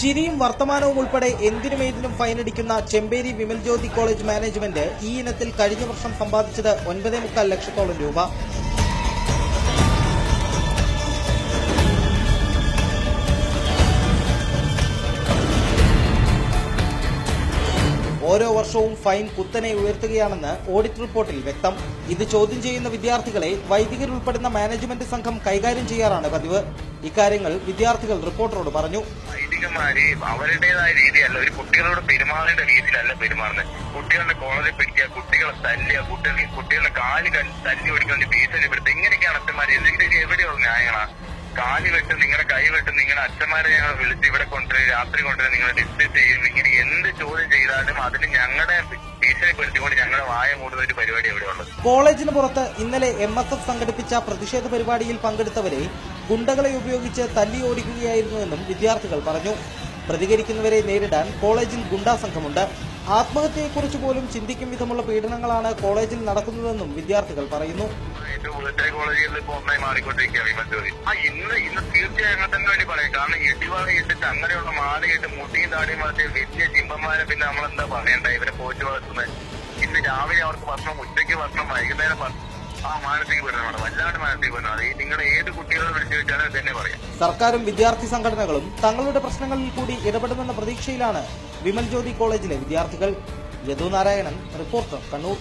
ചിരിയും വർത്തമാനവും ഉൾപ്പെടെ എന്തിനും ഏതിനും ഫൈനടിക്കുന്ന ചെമ്പേരി വിമൽ ജ്യോതി കോളേജ് മാനേജ്മെന്റ് ഈ ഇനത്തിൽ കഴിഞ്ഞ വർഷം സമ്പാദിച്ചത് 9.25 ലക്ഷത്തോളം രൂപ. ഓരോ വർഷവും ഫൈൻ കുത്തനെ ഉയർത്തുകയാണെന്ന് ഓഡിറ്റ് റിപ്പോർട്ടിൽ വ്യക്തം. ഇത് ചോദ്യം ചെയ്യുന്ന വിദ്യാർത്ഥികളെ വൈദികരുൾപ്പെടുന്ന മാനേജ്മെന്റ് സംഘം കൈകാര്യം ചെയ്യാറാണ് പതിവ്. ഇക്കാര്യങ്ങൾ വിദ്യാർത്ഥികൾ റിപ്പോർട്ടറോട് പറഞ്ഞു. വൈദികന്മാര് അവരുടേതായ രീതിയല്ല, ഒരു കുട്ടികളോട് പെരുമാറേണ്ട രീതിയിലല്ല പെരുമാറുന്നത്. കുട്ടികളുടെ കോളേജിൽ പിടിക്കുക, കുട്ടികളെ തല്ലുക, കുട്ടികളുടെ കാല് തല്ലി ഓടിക്കാൻ ഫീസ് എടുത്ത് ഇങ്ങനെയൊക്കെയാണ് അച്ഛന്മാര്. എന്തെങ്കിലും എവിടെയുള്ള ന്യായങ്ങളാണ്? കാലി വെട്ടും, നിങ്ങളുടെ കൈ വെട്ടും, നിങ്ങളുടെ അച്ഛന്മാരെ ഞങ്ങൾ വിളിച്ച് ഇവിടെ കൊണ്ടുവരും, രാത്രി കൊണ്ടുവരും, നിങ്ങളെ ഡിസ്കസ് ചെയ്യും. ഇങ്ങനെ എന്ത് ചോദ്യം ചെയ്താലും അതിന് ഞങ്ങളുടെ ഭീഷണിപ്പെടുത്തിക്കൊണ്ട് ഞങ്ങളുടെ വായ മൂടുന്ന ഒരു പരിപാടി എവിടെയുള്ളത്. കോളേജിന് പുറത്ത് ഇന്നലെ MSF സംഘടിപ്പിച്ച പ്രതിഷേധ പരിപാടിയിൽ പങ്കെടുത്തവരെ ഗുണ്ടകളെ ഉപയോഗിച്ച് തല്ലി ഓടിക്കുകയായിരുന്നുവെന്നും വിദ്യാർത്ഥികൾ പറഞ്ഞു. പ്രതികരിക്കുന്നവരെ നേരിടാൻ കോളേജിൽ ഗുണ്ടാ സംഘമുണ്ട്. ആത്മഹത്യയെക്കുറിച്ച് പോലും ചിന്തിക്കും വിധമുള്ള പീഡനങ്ങളാണ് കോളേജിൽ നടക്കുന്നതെന്നും വിദ്യാർത്ഥികൾ പറയുന്നു. കോളേജുകളിൽ ഇപ്പോൾ ഒന്നായി മാറിക്കൊണ്ടിരിക്കുക വിമൽ ജ്യോതി. ഇന്ന് തീർച്ചയായും അങ്ങനെ തന്നെ വേണ്ടി പറയാം. കാരണം ഇടിവാള ഇട്ടിട്ട് അങ്ങനെയുള്ള മാലയിട്ട് മുട്ടിയും താടിയും വളർത്തിയ വലിയ ചിമ്പന്മാരെ പിന്നെ നമ്മളെന്താ പറയണ്ട, ഇവരെ പോറ്റി വളർത്തുന്നത്. ഇന്ന് രാവിലെ അവർക്ക് ഭക്ഷണം, ഉച്ചയ്ക്ക് ഭക്ഷണം, വൈകുന്നേരം മാനസിക പീഡനമാണ്, വല്ലാണ്ട് മാനസിക പീഡനമാണ്. ഈ നിങ്ങളെ ഏത് കുട്ടികളെ വിളിച്ചു വെച്ചാലും തന്നെ പറയാം. സർക്കാരും വിദ്യാർത്ഥി സംഘടനകളും തങ്ങളുടെ പ്രശ്നങ്ങളിൽ കൂടി ഇടപെടുമെന്ന പ്രതീക്ഷയിലാണ് വിമൽ ജ്യോതി കോളേജിലെ വിദ്യാർത്ഥികൾ. യദു നാരായണൻ, റിപ്പോർട്ടർ, കണ്ണൂർ.